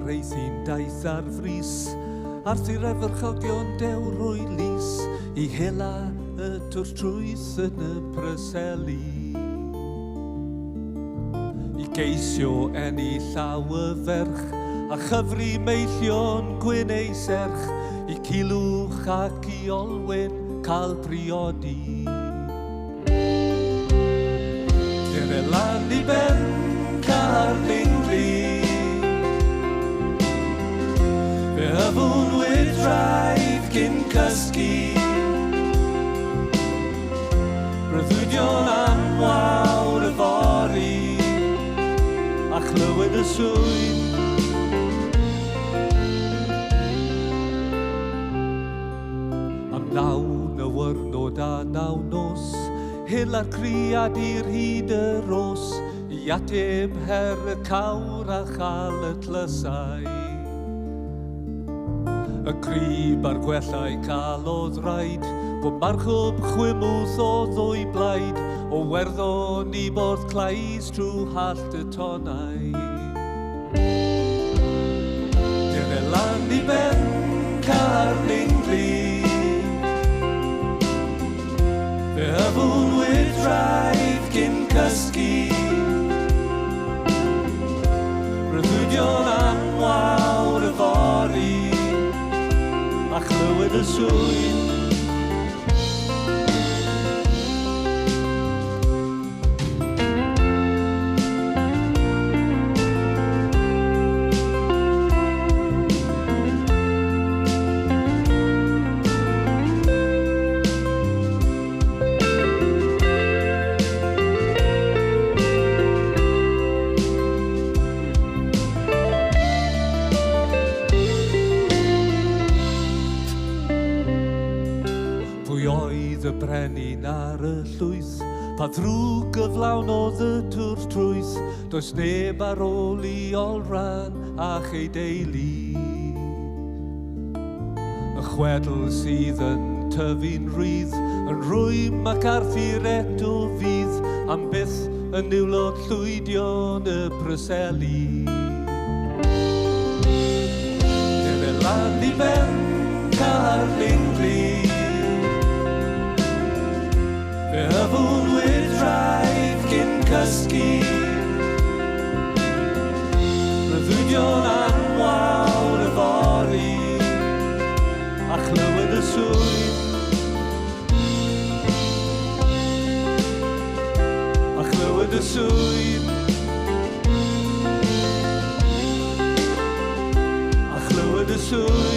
ei sy'n daith ar frys, Arthur efyrchogion dewrwy lys, I hela y twrs trwys yn y Preseli. I geisio enni llaw y ferch, a chyfri meillion gwyn ei serch, I Culhwch ac I Olwyn cael priodi. Ere lan I ben Carlingli, fe hyfwn wyt draif gyn cysgu, Breuddwydion anwawr y fori, a chlywed y swy'n. Am nawn y wyrnod a nawn nos, Hil a'r criad i'r hyd y ros, I ateb her y cawr a chal y tlysau. Y grib a'r gwellau cael oedd rhaid, Bo marchwb chwymwth o ddwy blaid, O werddon I borth clais trwy hallt y tonau. Dere lan I ben Carlingli, fe hyfwn wyt draif gyn cysgu, Breuddwydion anwawr y fori, a chlywed y swy'n. Oedd y brenin ar y llwyth, pa ddrwg gyflawn oedd y twrs trwyth, does neb ar ôl I olran a'ch ei deulu. Y chwedl sydd yn tyfu'n rhydd, yn rwym ac Arthur eto fydd, am byth yn niwlog llwydion y Preseli. Dere lan I ben Carlingli, fe hyfwn wyt draif gyn cysgu, Breuddwydion anwawr y fori, a chlywed y swy'n. A chlywed y swy'n. A chlywed y swy'n.